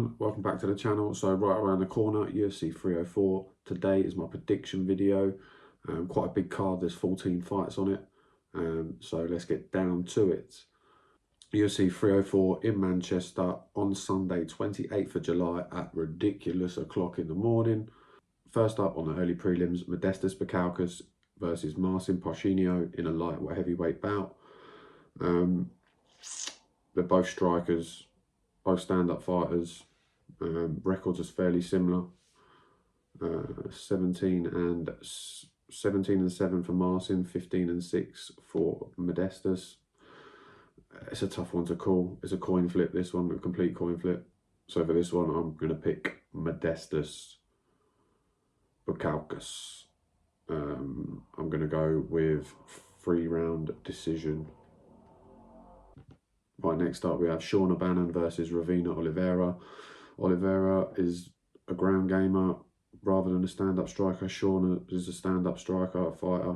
everyone, welcome back to the channel. So right around the corner, UFC 304. Today is my prediction video. Quite a big card, there's 14 fights on it. So let's get down to it. UFC 304 in Manchester on Sunday 28th of July at ridiculous o'clock in the morning. First up on the early prelims, Modestas Bukauskas versus Marcin Pachinio in a light heavyweight bout. They're both strikers, both stand-up fighters. Records is fairly similar. 17 and 7 for Marcin, 15 and 6 for Modestas. It's a tough one to call. It's a coin flip, this one, a complete coin flip. So for this one, I'm going to pick Modestas Bukauskas. I'm going to go with 3-round decision. Right, next up we have Sean O'Bannon versus Ravina Oliveira. Oliveira is a ground gamer rather than a stand-up striker. Sean is a stand-up striker, a fighter.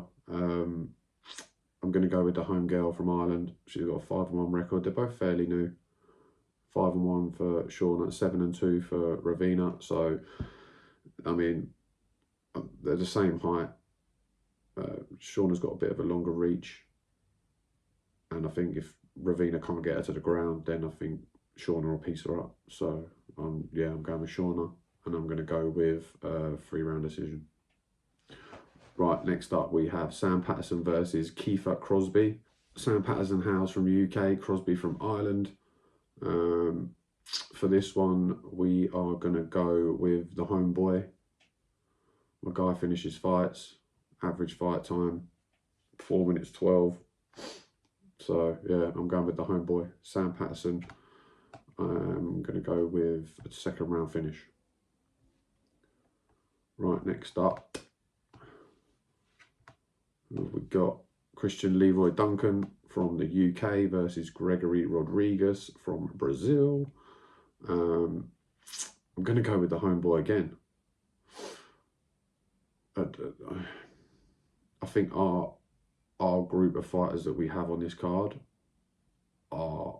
I'm going to go with the home girl from Ireland. She's got a 5-1 record. They're both fairly new. 5-1 for Sean, 7-2 for Ravina. So, I mean, they're the same height. Sean has got a bit of a longer reach. And I think if Ravina can't get her to the ground, then I think Shauna will piece her up. So, yeah, I'm going with Shauna, and I'm going to go with a 3-round decision. Right, next up we have Sam Patterson versus Kiefer Crosby. Sam Patterson hails from the UK, Crosby from Ireland. For this one, we are going to go with the homeboy. My guy finishes fights, average fight time, 4 minutes 12. So, yeah, I'm going with the homeboy, Sam Patterson. I'm going to go with a 2nd round finish. Right, next up, we've got Christian Leroy Duncan from the UK versus Gregory Rodriguez from Brazil. I'm going to go with the homeboy again. I think our group of fighters that we have on this card are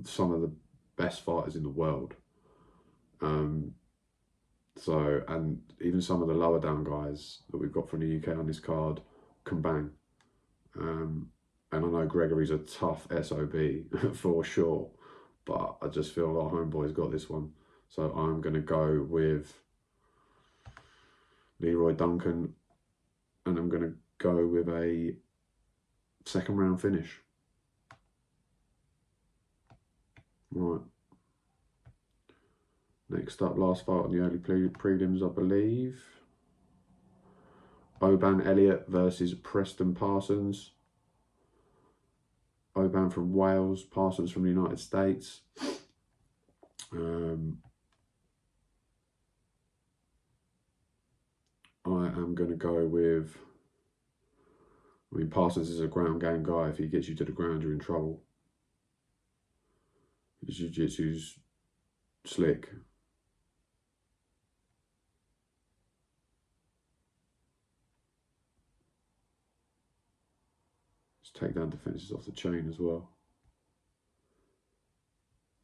some of the best fighters in the world. So, and even some of the lower down guys that we've got from the UK on this card can bang. And I know Gregory's a tough SOB for sure, but I just feel our homeboy's got this one. So I'm going to go with Leroy Duncan, and I'm going to go with a 2nd round finish. Right. Next up, last fight on the early prelims, I believe. Oban Elliott versus Preston Parsons. Oban from Wales, Parsons from the United States. I am going to go with, I mean, Parsons is a ground game guy. If he gets you to the ground, you're in trouble. His jiu-jitsu's slick. His takedown defense is off the chain as well.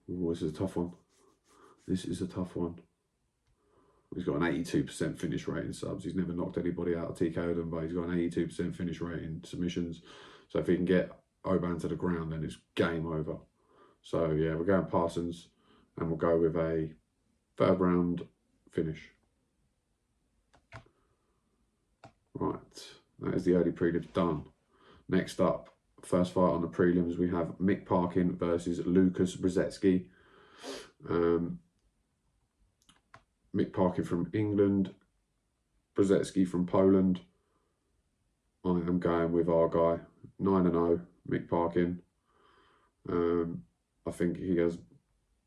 Ooh, this is a tough one. This is a tough one. He's got an 82% finish rate in subs. He's never knocked anybody out of TKO'd them, but he's got an 82% finish rate in submissions. So if he can get Oban to the ground, then it's game over. So yeah, we're going Parsons, and we'll go with a 3rd round finish. Right, that is the early prelims done. Next up, first fight on the prelims, we have Mick Parkin versus Lucas Brzezinski. Mick Parkin from England, Brzezinski from Poland. I am going with our guy, 9-0, Mick Parkin. I think he has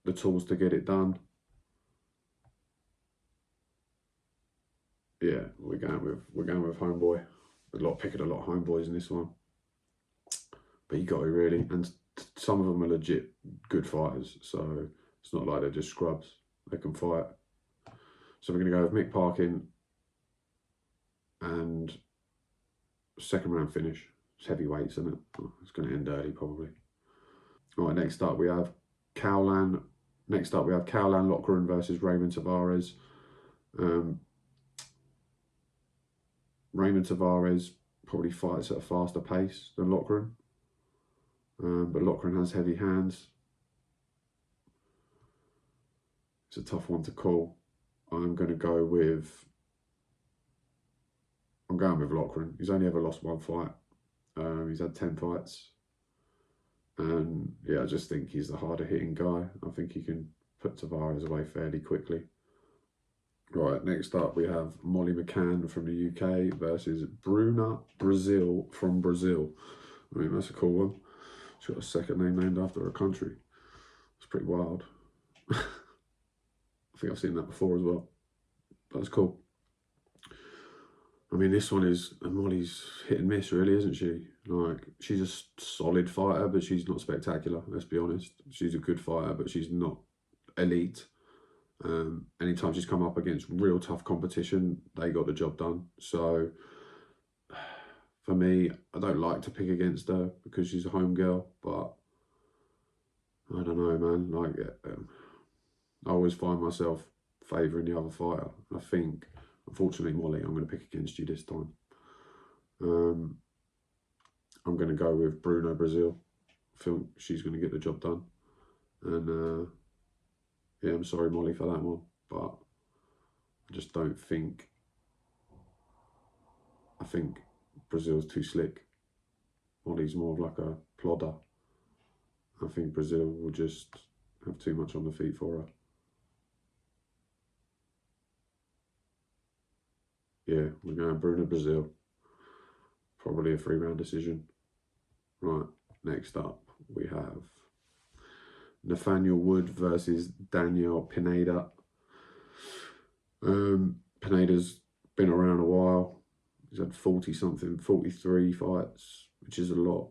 the tools to get it done. Yeah, we're going with homeboy. Picking a lot of homeboys in this one, but you got to really, and some of them are legit good fighters. So it's not like they're just scrubs. They can fight. So we're going to go with Mick Parkin and 2nd round finish. It's heavyweights, isn't it? It's going to end early probably. Right, next up we have Kaulan Next up, we have Caroline Loughran versus Raymond Tavares. Raymond Tavares probably fights at a faster pace than Loughran, but Loughran has heavy hands. It's a tough one to call. I'm going with Loughran. He's only ever lost one fight. He's had 10 fights. And yeah, I just think he's the harder hitting guy. I think he can put Tavares away fairly quickly. Right, next up we have Molly McCann from the UK versus Bruna Brazil from Brazil. I mean, that's a cool one. She's got a second name named after a country. It's pretty wild. I think I've seen that before as well. But it's cool. I mean, this one is, Molly's hit and miss, really, isn't she? Like, she's a solid fighter, but she's not spectacular, let's be honest. She's a good fighter, but she's not elite. Anytime she's come up against real tough competition, they got the job done. So, for me, I don't like to pick against her because she's a home girl, but I don't know, man. Like, I always find myself favouring the other fighter. I think, unfortunately, Molly, I'm going to pick against you this time. I'm going to go with Bruno Brazil. I feel she's going to get the job done. And yeah, I'm sorry, Molly, for that one. But I just don't think... I think Brazil's too slick. Molly's more of like a plodder. I think Brazil will just have too much on the feet for her. Yeah, we're going Bruno Brazil. Probably a 3-round decision. Right, next up we have Nathaniel Wood versus Daniel Pineda. Pineda's been around a while. He's had 43 fights, which is a lot.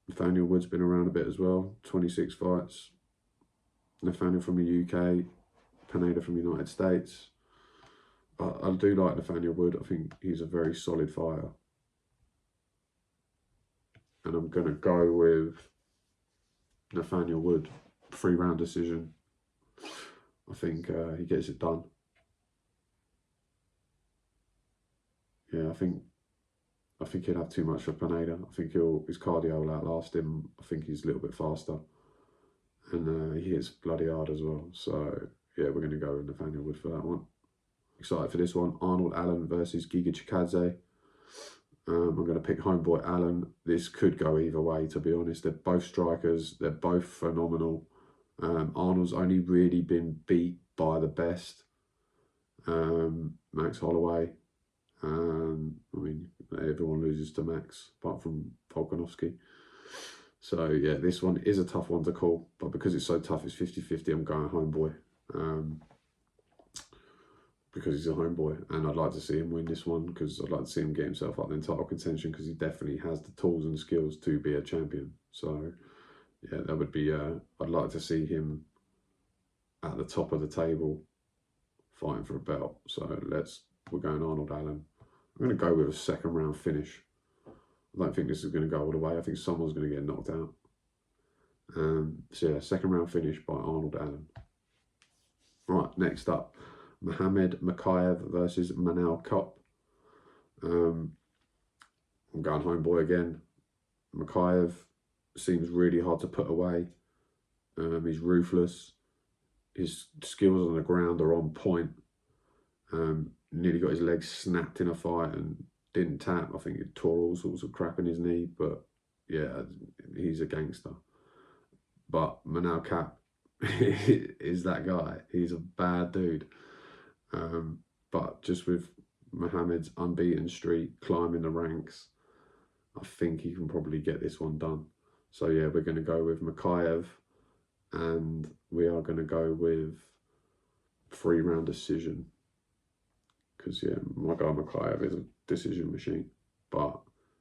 Nathaniel Wood's been around a bit as well, 26 fights. Nathaniel from the UK, Pineda from the United States. I do like Nathaniel Wood. I think he's a very solid fighter. And I'm going to go with Nathaniel Wood, 3-round decision. I think he gets it done. Yeah, I think he'll have too much for Pineda. I think his cardio will outlast him. I think he's a little bit faster. And he hits bloody hard as well. So, yeah, we're going to go with Nathaniel Wood for that one. Excited for this one. Arnold Allen versus Giga Chikadze. I'm going to pick homeboy Allen. This could go either way, to be honest. They're both strikers. They're both phenomenal. Arnold's only really been beat by the best. Max Holloway. I mean, everyone loses to Max, apart from Volkanovski. So, yeah, this one is a tough one to call. But because it's so tough, it's 50-50. I'm going homeboy. Because he's a homeboy, and I'd like to see him win this one because I'd like to see him get himself up in title contention because he definitely has the tools and skills to be a champion. So, yeah, that would be, I'd like to see him at the top of the table fighting for a belt. So we're going Arnold Allen. I'm going to go with a 2nd-round finish. I don't think this is going to go all the way. I think someone's going to get knocked out. So, yeah, 2nd-round finish by Arnold Allen. Right, next up. Mohamed Makayev versus Manal Kopp. I'm going homeboy again. Makayev seems really hard to put away. He's ruthless. His skills on the ground are on point. Nearly got his legs snapped in a fight and didn't tap. I think he tore all sorts of crap in his knee. But yeah, he's a gangster. But Manal Kopp is that guy. He's a bad dude. But just with Mohamed's unbeaten streak, climbing the ranks, I think he can probably get this one done. So yeah, we're going to go with Makayev, and we are going to go with 3-round decision. Because yeah, my guy Makayev is a decision machine, but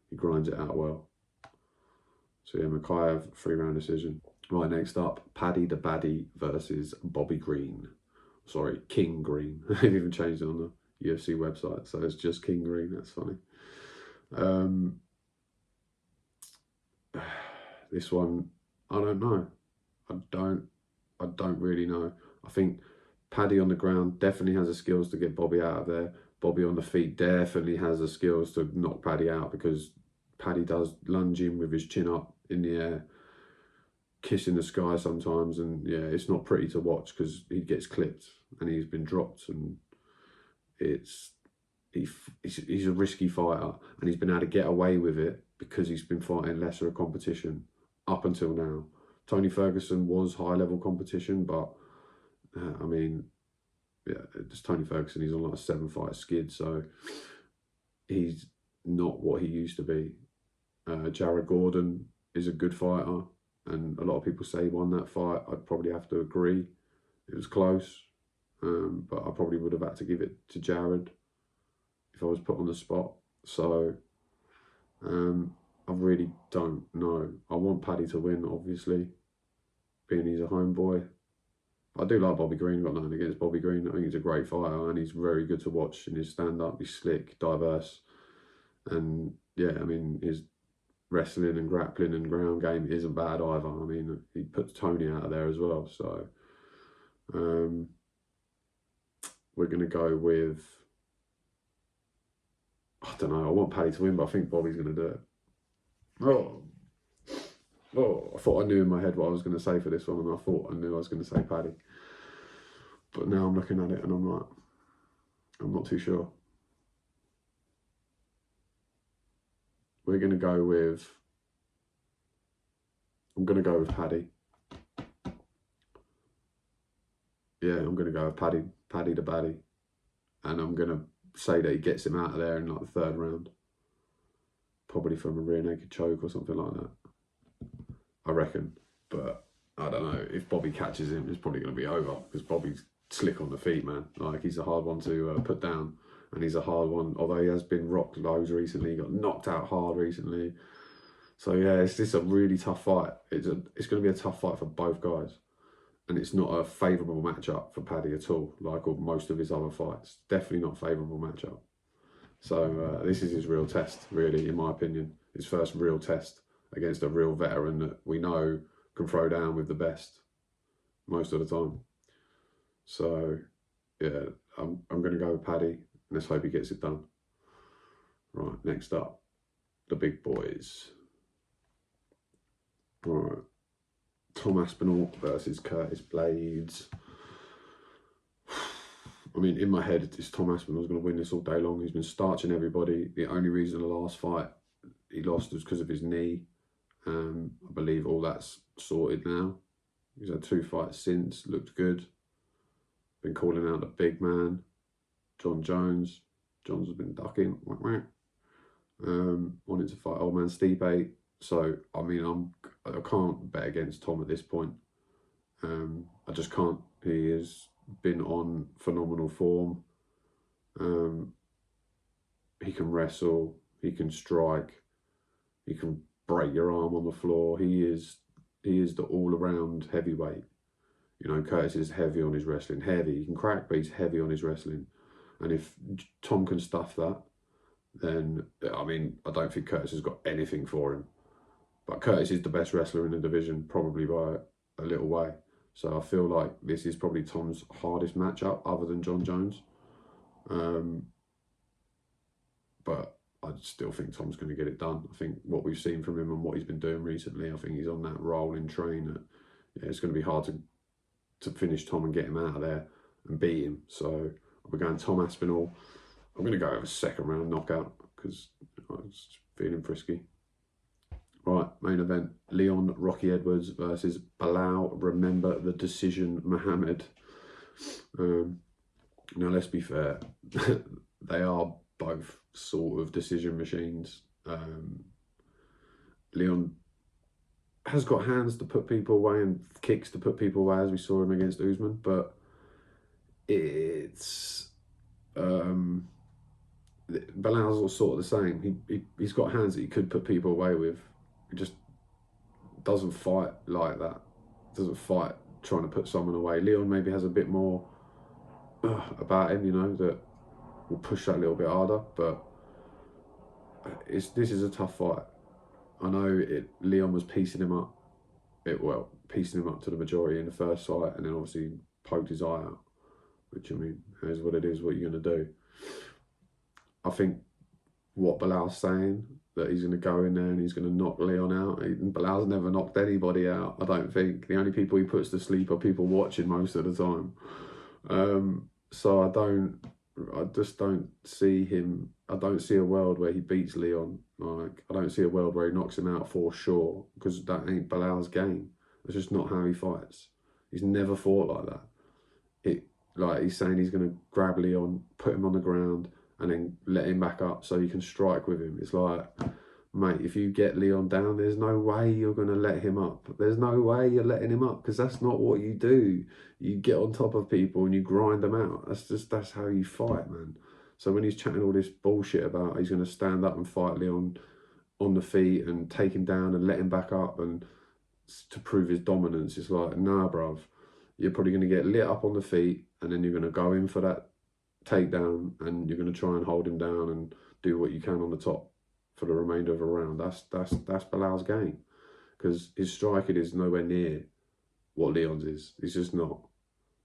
he grinds it out well. So yeah, Makayev, 3-round decision. Right, next up, Paddy the Baddy versus Bobby Green. Sorry, King Green. They've even changed it on the UFC website, so it's just King Green. That's funny. This one, I don't know. I don't really know. I think Paddy on the ground definitely has the skills to get Bobby out of there. Bobby on the feet definitely has the skills to knock Paddy out, because Paddy does lunge in with his chin up in the air, kissing the sky sometimes, and yeah, it's not pretty to watch because he gets clipped and he's been dropped, and it's he's a risky fighter, and he's been able to get away with it because he's been fighting lesser competition up until now. Tony Ferguson was high level competition, but I mean, yeah, it's Tony Ferguson. He's on like a 7-fight skid, so he's not what he used to be. Jared Gordon is a good fighter, and a lot of people say he won that fight. I'd probably have to agree. It was close, but I probably would have had to give it to Jared if I was put on the spot. So I really don't know. I want Paddy to win, obviously, being he's a homeboy. I do like Bobby Green. I've got nothing against Bobby Green. I think he's a great fighter and he's very good to watch in his stand-up. He's slick, diverse, and yeah, I mean, his wrestling and grappling and ground game isn't bad either. I mean, he puts Tony out of there as well. So we're going to go with, I don't know, I want Paddy to win, but I think Bobby's going to do it. Oh, I thought I knew in my head what I was going to say for this one, and I thought I knew I was going to say Paddy. But now I'm looking at it and I'm like, I'm not too sure. We're going to go with, I'm going to go with Paddy. Yeah, I'm going to go with Paddy the Baddy. And I'm going to say that he gets him out of there in like the 3rd round. Probably from a rear naked choke or something like that, I reckon. But I don't know, if Bobby catches him, it's probably going to be over, because Bobby's slick on the feet, man. Like, he's a hard one to put down, and he's a hard one, although he has been rocked loads recently. He got knocked out hard recently. So yeah, it's just a really tough fight. It's going to be a tough fight for both guys, and it's not a favourable matchup for Paddy at all, like all most of his other fights. Definitely not a favourable matchup. So this is his real test, really, in my opinion. His first real test against a real veteran that we know can throw down with the best most of the time. So yeah, I'm going to go with Paddy, and let's hope he gets it done. Right, next up, the big boys. Right, Tom Aspinall versus Curtis Blades. I mean, in my head, it's Tom Aspinall's going to win this all day long. He's been starching everybody. The only reason the last fight he lost was because of his knee. I believe all that's sorted now. He's had 2 fights since, looked good. Been calling out the big man, John Jones. John's has been ducking. Wanted to fight old man Stipe. So, I mean, I can't bet against Tom at this point. I just can't. He has been on phenomenal form. He can wrestle, he can strike, he can break your arm on the floor. He is the all-around heavyweight. You know, Curtis is heavy on his wrestling. Heavy. He can crack, but he's heavy on his wrestling. And if Tom can stuff that, then, I mean, I don't think Curtis has got anything for him. But Curtis is the best wrestler in the division, probably by a little way. So I feel like this is probably Tom's hardest matchup, other than John Jones. But I still think Tom's going to get it done. I think what we've seen from him and what he's been doing recently, I think he's on that rolling train that, yeah, it's going to be hard to finish Tom and get him out of there and beat him. So we're going Tom Aspinall. I'm going to go with a 2nd round knockout because I was feeling frisky. Right, main event, Leon Rocky Edwards versus Bilal Remember the Decision Muhammad. Now, let's be fair, they are both sort of decision machines. Leon has got hands to put people away and kicks to put people away, as we saw him against Usman, but it's Bilal's sort of the same. He's got hands that he could put people away with. He just doesn't fight like that. Doesn't fight trying to put someone away. Leon maybe has a bit more about him, you know, that will push that a little bit harder. But this is a tough fight. I know Leon was piecing him up piecing him up to the majority in the first fight, and then obviously poked his eye out, which, I mean, is what it is, what you're going to do. I think what Bilal's saying, that he's going to go in there and he's going to knock Leon out. Bilal's never knocked anybody out, I don't think. The only people he puts to sleep are people watching most of the time. So I just don't see him. I don't see a world where he beats Leon. Like, I don't see a world where he knocks him out for sure, because that ain't Bilal's game. That's just not how he fights. He's never fought like that. Like, he's saying he's going to grab Leon, put him on the ground, and then let him back up so you can strike with him. It's like, mate, if you get Leon down, there's no way you're going to let him up. There's no way you're letting him up, because that's not what you do. You get on top of people and you grind them out. That's how you fight, man. So when he's chatting all this bullshit about he's going to stand up and fight Leon on the feet and take him down and let him back up and to prove his dominance, it's like, nah, bruv. You're probably going to get lit up on the feet, and then you're going to go in for that takedown, and you're going to try and hold him down and do what you can on the top for the remainder of a round. That's Bilal's game, because his striking is nowhere near what Leon's is. He's just not.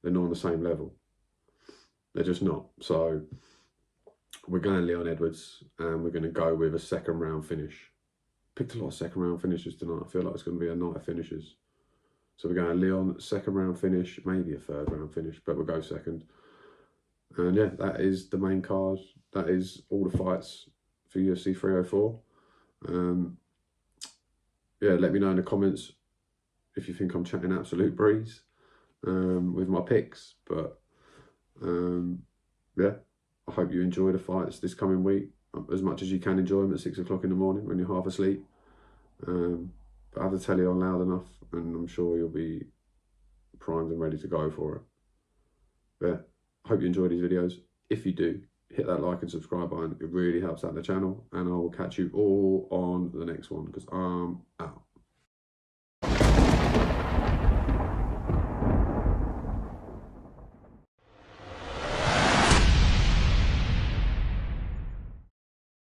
They're not on the same level. They're just not. So we're going Leon Edwards, and we're going to go with a second round finish. Picked a lot of second round finishes tonight. I feel like it's going to be a night of finishes. So we're going Leon, second round finish, maybe a third round finish, but we'll go second. And yeah, that is the main card. That is all the fights for UFC 304. Yeah, let me know in the comments if you think I'm chatting absolute breeze with my picks. But yeah, I hope you enjoy the fights this coming week as much as you can enjoy them at 6 o'clock in the morning when you're half asleep. But have the telly on loud enough, and I'm sure you'll be primed and ready to go for it. But yeah, I hope you enjoy these videos. If you do, hit that like and subscribe button. It really helps out the channel, and I will catch you all on the next one, because I'm out.